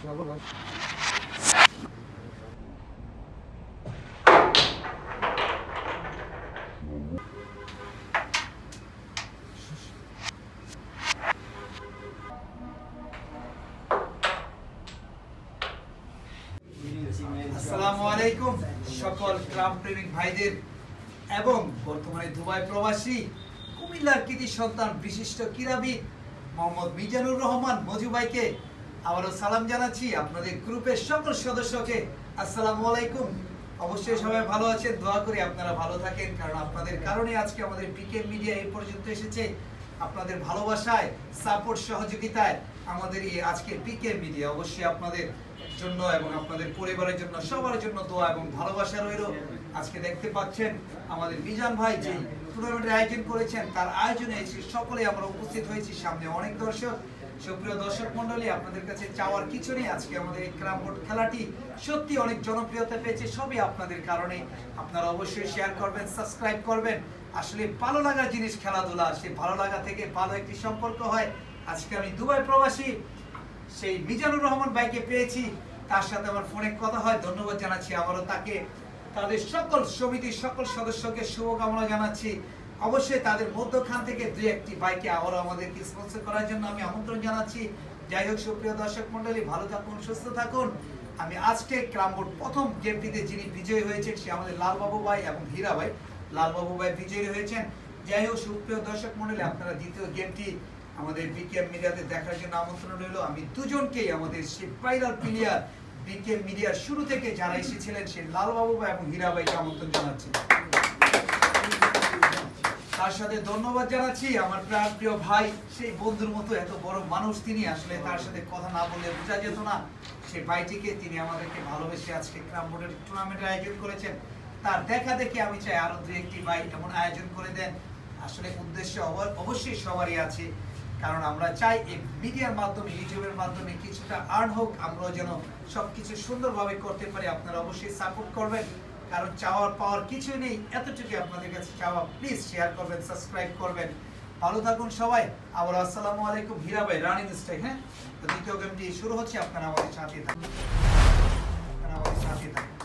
আসসালামু আলাইকুম সকল গ্রাম প্রেমিক ভাইদের এবং বর্তমানে দুবাই প্রবাসী কুমিল্লার কৃতি সন্তান বিশিষ্ট ক্রীড়াবিদ মোহাম্মদ মিজানুর রহমান মজু ভাইকে আবারও সালাম জানাচ্ছি। আপনাদের গ্রুপের সকল সদস্যকে আসসালামু আলাইকুম। অবশ্যই সবাই ভালো আছেন, দোয়া করি আপনারা ভালো থাকেন, কারণ আপনাদের কারণে আজকে আমাদের পিকে মিডিয়া এই পর্যন্ত এসেছে। আপনাদের ভালোবাসায়, সাপোর্ট, সহযোগিতায় আমাদের এই আজকে পিকে মিডিয়া অবশ্যই আপনাদের জন্য এবং আপনাদের পরিবারের জন্য সবার জন্য দোয়া এবং ভালোবাসা রইল। আজকে দেখতে পাচ্ছেন আমাদের মিজান ভাই যে টুর্নামেন্টের আয়োজন করেছেন, তার আয়োজনে এসে সকলে আমরা উপস্থিত হয়েছি। সামনে অনেক দর্শক, সুপ্রিয় দর্শক মন্ডলী, আপনাদের কাছে চাওয়ার কিছু নেই। আজকে আমাদের এই ক্যারাম বোর্ড খেলাটি সত্যি অনেক জনপ্রিয়তা পেয়েছে, সবই আপনাদের কারণে। আপনারা অবশ্যই শেয়ার করবেন, সাবস্ক্রাইব করবেন। আসলে ভালো লাগার জিনিস খেলাধুলা, সেই ভালো লাগা থেকে ভালো একটি সম্পর্ক হয়। আজকে আমি দুবাই প্রবাসী সেই মিজানুর রহমান ভাইকে পেয়েছি, তার সাথে আমার ফোনে কথা হয়। ধন্যবাদ জানাচ্ছি আবারও তাকে, তাদের সকল সমিতির সকল সদস্যকে শুভকামনা জানাচ্ছি। অবশ্যই তাদের মধ্যখান থেকে দুই একটি বাইকে আবারও আমাদেরকে স্পন্সর করার জন্য আমি আমন্ত্রণ জানাচ্ছি। যাই হোক, সুপ্রিয় দর্শক মন্ডলী, ভালো থাকুন, সুস্থ থাকুন। আমি আজকে ক্যারাম বোর্ড প্রথম গেমটিতে যিনি বিজয়ী হয়েছেন সে আমাদের লালবাবু ভাই এবং হীরা ভাই। লালবাবু ভাই বিজয়ী হয়েছেন। যাই হোক, সুপ্রিয় দর্শক মন্ডলী, আপনারা দ্বিতীয় গেমটি আমাদের বিকেএম মিডিয়াতে দেখার জন্য আমন্ত্রণ রইল। আমি দুজনকেই আমাদের সেই ভাইরাল প্লেয়ার বিকেএম মিডিয়ার শুরু থেকে যারা এসেছিলেন সেই লালবাবু ভাই এবং হীরা ভাইকে আমন্ত্রণ জানাচ্ছি। তার সাথে ধন্যবাদ জানাচ্ছি আমার প্রিয় ভাই, সেই বন্ধুর মতো এত বড় মানুষ তিনি, আসলে তার সাথে কথা না বলে বোঝা যেত না সেই ভাইটিকে। তিনি আমাদেরকে ভালোবেসে আজকে ক্যারাম বোর্ডের টুর্নামেন্টের আয়োজন করেছেন। তার দেখা দেখে আমি চাই আরো দুই একটি ভাই এমন আয়োজন করে দেন। আসলে উদ্দেশ্য অবশ্যই সবারই আছে, কারণ আমরা চাই এই মিডিয়ার মাধ্যমে, ইউটিউবের মাধ্যমে কিছুটা আর্ন হোক, আমরাও যেন সবকিছু সুন্দরভাবে করতে পারি। আপনারা অবশ্যই সাপোর্ট করবেন, কারণ চাওয়ার পাওয়ার কিছু নেই, এতটুকু আপনাদের কাছে চাওয়া। প্লিজ শেয়ার করবেন, সাবস্ক্রাইব করবেন। ভালো থাকুন সবাই। আবার আসসালামু আলাইকুম। হীরা ভাই রানিং স্ট্রাইক। হ্যাঁ, তো দ্বিতীয় গেমটি শুরু হচ্ছে, আপনারা আমাদের সাথে থাকুন, আপনারা আমাদের সাথে থাকুন।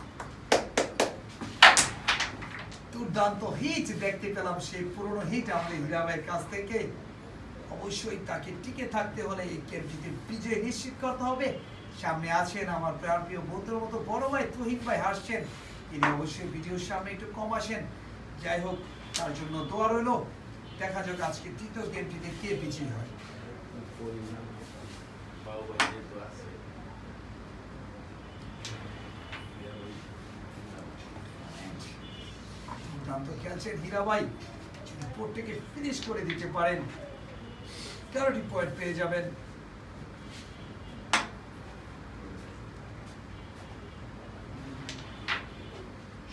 দুর্দান্ত হিট দেখতে পেলাম, সেই পুরনো হিট আমাদের হীরা ভাইয়ের কাছ থেকে। অবশ্যই তাকে টিকে থাকতে হলে এই গেমটিতে বিজয় নিশ্চিত করতে হবে। সামনে আছেন আমার প্রিয় বন্ধুর মতো বড় ভাই তুহিন ভাই, হাসছেন, তিনি অবশ্যই ভিডিওর সামনে একটু কম আসেন। যাই হোক, তার জন্য দোয়া রইল। দেখা যাক আজকে তৃতীয় গেমটিতে কে বিজয়ী হয়। দুর্দান্ত খেলছেন হীরা ভাই, যদি বোর্ডটিকে ফিনিশ করে দিতে পারেন 13টি পয়েন্ট পেয়ে যাবেন।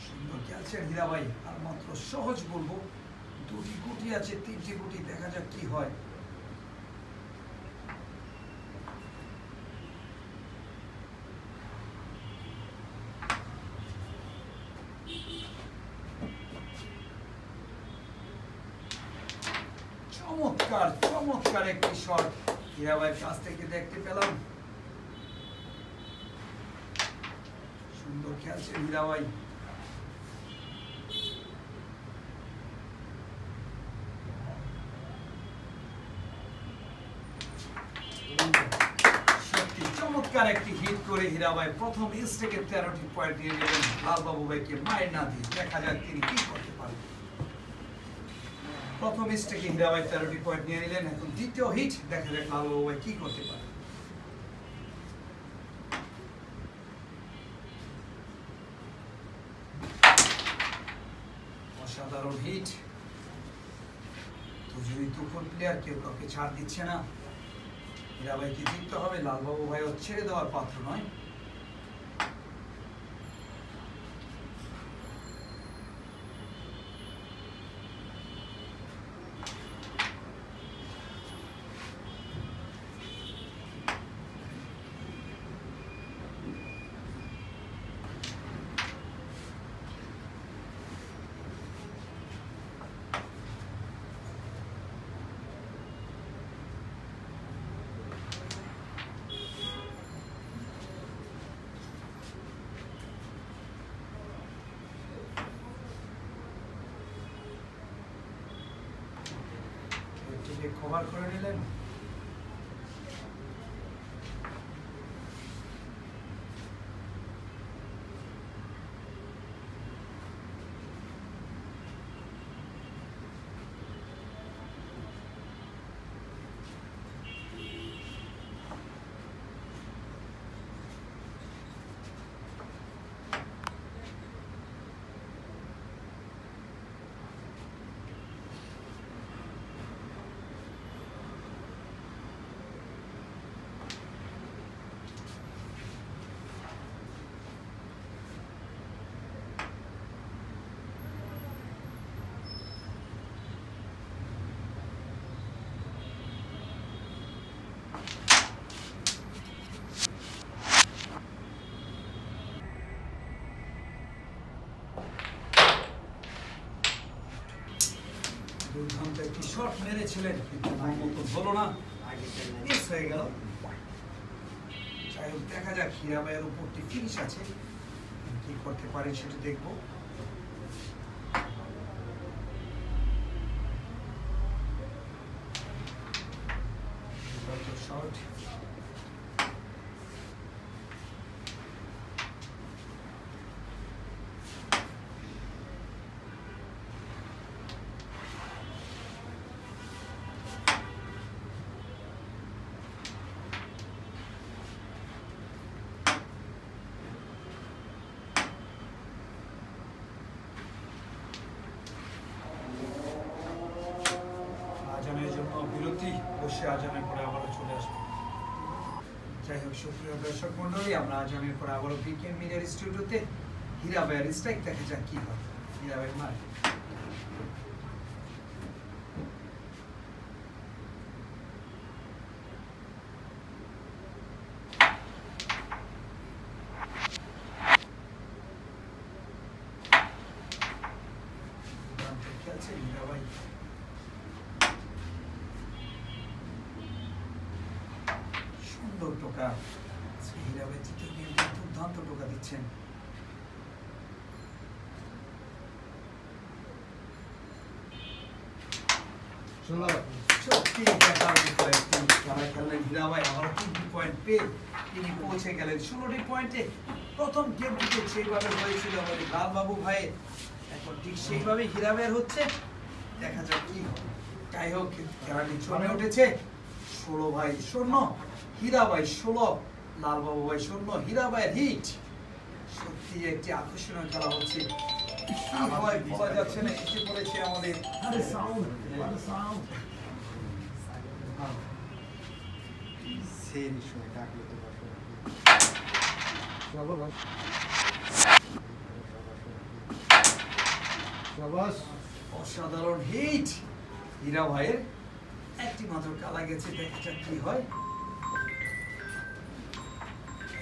সুন্দর খেলছেন হীরা ভাই, আর মাত্র সহজ বলবো, দুটি গুটি আছে, 3টি গুটি, দেখা যাক কি হয়। চমৎকার চমৎকার একটি শট হীরা ভাইয়ের কাছ থেকে দেখতে পেলাম। সুন্দর খেলছে হীরা ভাই। সত্যি চমৎকার একটি হিট করে হীরা ভাই প্রথম স্ট্রেকে 13টি পয়েন্ট দিয়ে নেবেন লালবাবু ভাইকে মায়ের না দিয়ে। দেখা যাক তিনি কি করতে পারেন। প্রথম স্ট্রেকে হীরা ভাই 13টি পয়েন্ট নিয়ে নিলেন। এখন দ্বিতীয় হিট, দেখা যাক লালবাবু ভাই কি করতে পারে। অসাধারণ হিট। দুজনই তুখোর প্লেয়ার, কেউ কাউকে ছাড় দিচ্ছে না। হীরা ভাইকে জিততে হবে, লালবাবু ভাইও ছেড়ে দেওয়ার পাত্র নয়। কভার করে নিলেন। দুর্দান্ত একটি শট মেরেছিলেন, কিন্তু মতো হলো না, মিস হয়ে গেল। যাই হোক, দেখা যাক হীরা ভাইয়ের উপরটি ফিনিশ আছে, কি করতে পারেন সেটা দেখবো। শট আজানের জন্য বিরতি, বসে আজানের পরে আবারও চলে আসবো। যাই হোক, সুপ্রিয় দর্শক মন্ডলী, আমরা আজানের পরে আবারও বিকেএম মিডিয়ার স্টুডিওতে হীরা ভাইয়ের স্ট্রাইক দেখা যাক কি হয়। হীরা ভাই মার খেলছে হীরা ভাই। সুন্দর টোকা, হীরা ভাই তৃতীয় গেমে দুর্দান্ত টোকা দিচ্ছেন। সত্যি দেখার বিষয়, খেলা খেললেন হীরা ভাই, আবারও 3টি পয়েন্ট পেয়ে তিনি পৌঁছে গেলেন 16টি পয়েন্টে। প্রথম গেমটিতে সেইভাবে হয়েছিল আমাদের লালবাবু ভাই, এখন ঠিক সেইভাবে হীরা ভাইয়ের হচ্ছে, দেখা যাক কি হয়। যাই হোক, খেলাটি জমে উঠেছে। 16 ভাই 0, হীরা ভাই 16, লালবাবু ভাই 0, হীরা ভাইয়ের হিট। সত্যি একটি আকর্ষণীয় খেলা হচ্ছে, বলা যাচ্ছে না, এসে পড়েছে আমাদের অসাধারণ হিট। হীরা ভাইয়ের একটি মাত্র কালা গেছে, দেখা যাক কি হয়।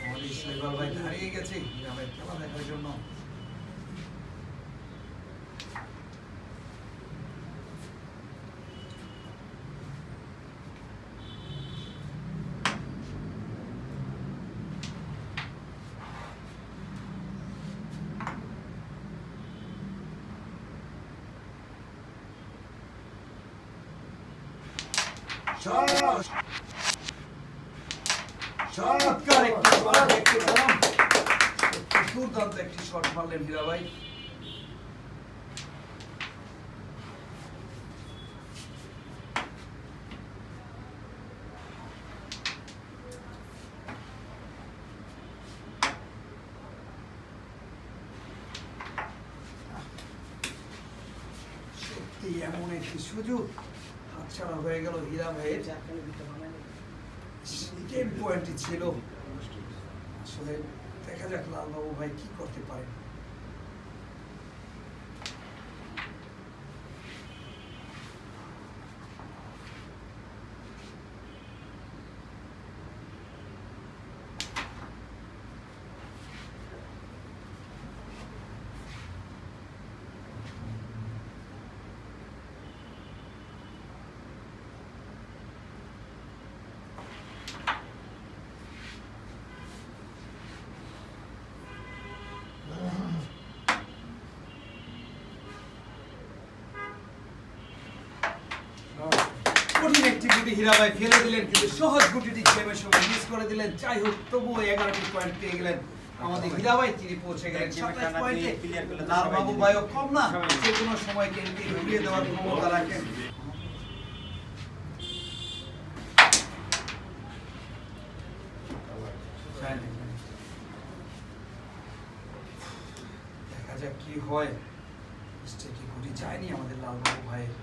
আমাদের শৈবাল ভাই হারিয়ে গেছে হীরা ভাই খেলা দেখার জন্য। চমৎকার একটি শট দেখতে পেলাম, দুর্দান্ত একটি শট মারলেন হীরা ভাই। সত্যি এমন একটি সুযোগ হাতছাড়া হয়ে গেল হীরা ভাইয়ের। গেম পয়েন্টই ছিল, আসলে দেখা যাক লালবাবু ভাই কি করতে পারেন। গুটিটি হীরা ভাই ফেলে দিলেন, কিন্তু সহজ গুটিটি গেমের সময় মিস করে দিলেন। যাই হোক, তবুও 11টি পয়েন্ট পেয়ে গেলেন আমাদের হীরা ভাই। তিনি পৌঁছে গেলেন 27 পয়েন্টে। লাল বাবু ভাইও কম না, যে কোনো সময় গেমটি ঘুরিয়ে দেওয়ার ক্ষমতা রাখেন। দেখা যাক কি হয়। স্টেকে গুটি যায়নি আমাদের লাল বাবু ভাইয়ের।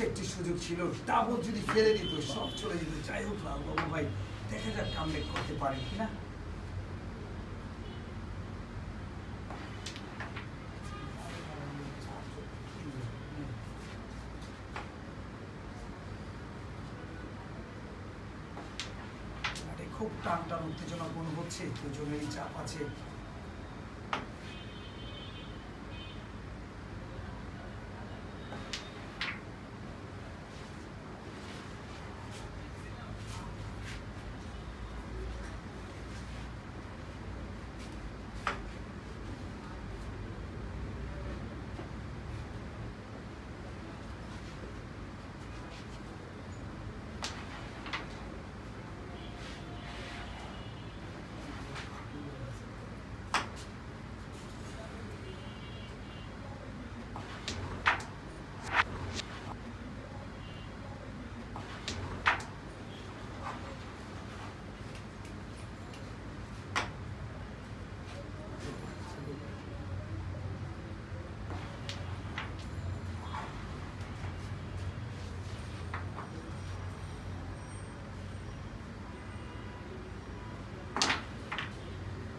একটি সুযোগ ছিল, ডাবল যদি ফেলে দিত সব চলে যেত। যাই হোক, লাল বাবু ভাই দেখা যাক কামব্যাক করতে পারেন কিনা। খুব টান টান উত্তেজনা মনে হচ্ছে, দুজনেরই চাপ আছে।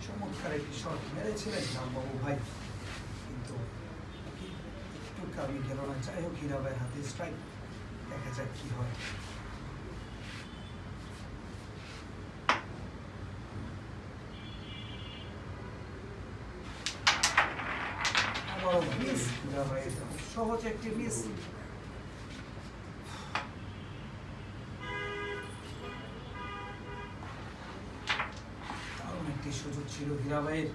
চমৎকার একটি শট মেরেছিলেন রামবাবু ভাই, কিন্তু একটু কামি গেল না। যাই হোক, হীরা ভাইয়ের হাতে স্ট্রাইক। দেখা যাক কি হয়। আবারও মিস হীরা ভাইয়ের, সহজ একটি মিস। সুযোগ ছিল হীরা ভাইয়ের।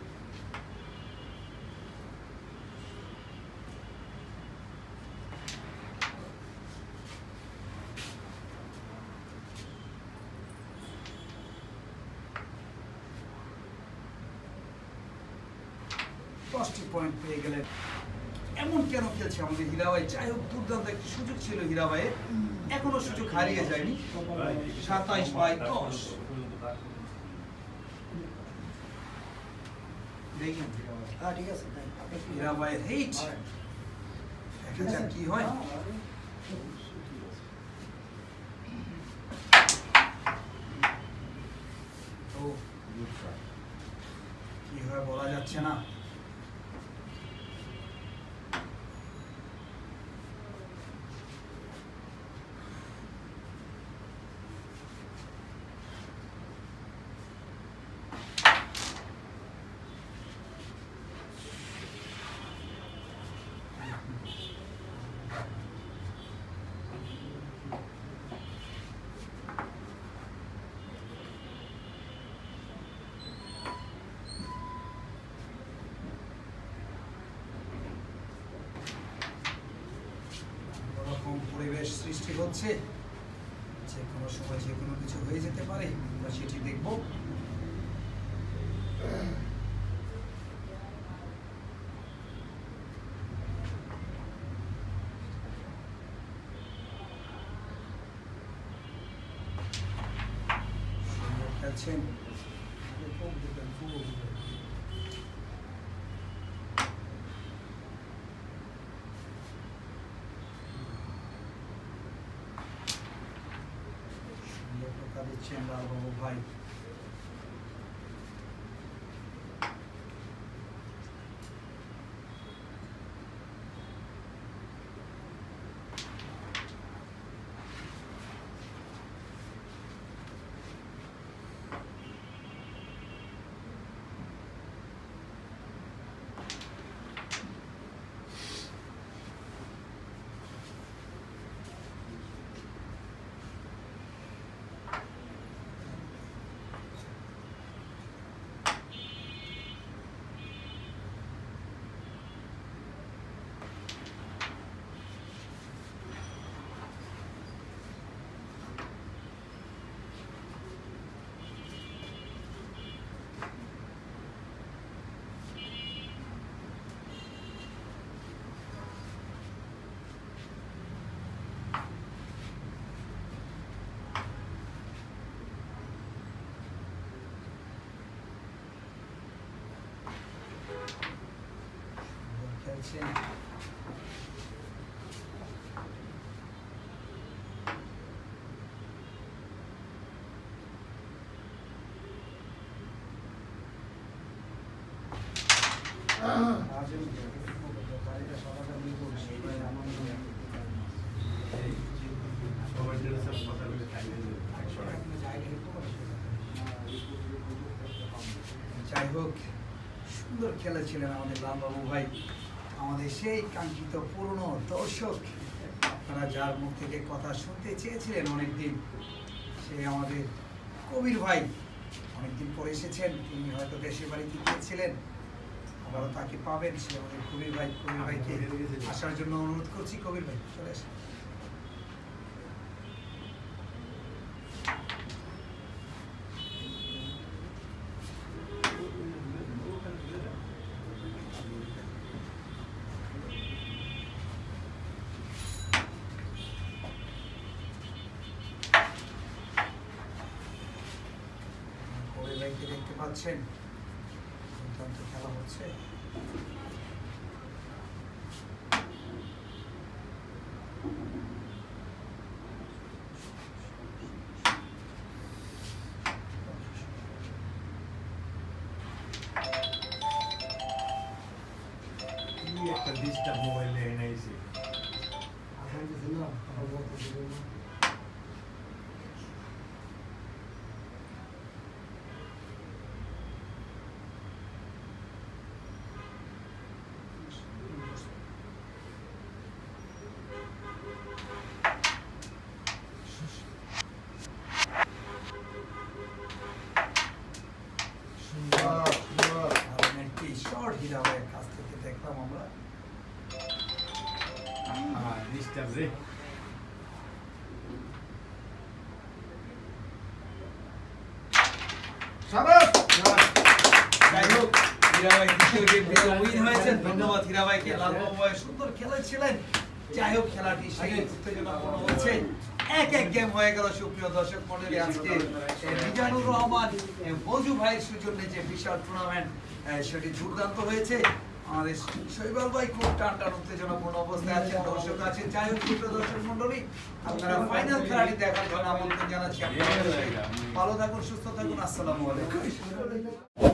পয়েন্ট পেয়ে গেলেন। এমন কেন খেলছে আমাদের হীরা ভাই? যাই হোক, দুর্দান্ত একটি সুযোগ ছিল হীরা ভাইয়ের, এখনো সুযোগ হারিয়ে যায়নি। 27/10 ঠিক আছে, হীরা ভাইয়ের হিট। দেখা যাক কি হয়। তো কি হয় বলা যাচ্ছে না। পরিবেশ সৃষ্টি হচ্ছে, যে কোনো সময় যে কোনো কিছু হয়ে যেতে পারে, আমরা সেটি দেখব। খেলছেন দিচ্ছেন লালবাবু ভাই। খেলছেন। যাই হোক, সুন্দর খেলেছিলেন আমাদের লালবাবু ভাই, আমাদের সেই কাঙ্ক্ষিত পুরনো দর্শক, আপনারা যার মুখ থেকে কথা শুনতে চেয়েছিলেন অনেকদিন, সে আমাদের কবির ভাই অনেকদিন পরে এসেছেন। তিনি হয়তো দেশের বাড়িতে গিয়েছিলেন, আবারও তাকে পাবেন। সে আমাদের কবির ভাই, কবির ভাইকে আসার জন্য অনুরোধ করছি। কবির ভাই চলে আসেন। কবির ভাইকে দেখতে পাচ্ছেন, দুর্দান্ত খেলা হচ্ছে। একটা ডিস্টার্ব মোবাইলে এনেছি। শর্ট হীরাবের কাছ থেকে দেখলাম আমরা। ডিস্টার্ব রে। যাই হোক, হীরাবাই দ্বিতীয় গেমটিতে উইন হয়েছেন। ধন্যবাদ হীরাবাইকে। লালবাবু ভাই সুন্দর খেলেছিলেন। যাই হোক, খেলাটি সেই উত্তেজনাপূর্ণ হচ্ছে। এক গেম হয়ে গেল। সুপ্রিয় দর্শক মণ্ডলী, আজকে মিজানুর রহমান মজু ভাইয়ের সৌজন্যে যে বিশাল টুর্নামেন্ট, সেটি দুর্দান্ত হয়েছে। আমাদের শৈবাল ভাই খুব টান উত্তেজনাপূর্ণ অবস্থায় আছেন, দর্শক আছেন। যাই হোক, সুপ্রিয় দর্শক মণ্ডলী, আপনারা ফাইনাল খেলাটি দেখার জন্য আমন্ত্রণ জানাচ্ছি। ভালো থাকুন, সুস্থ থাকুন। আসসালামু আলাইকুম।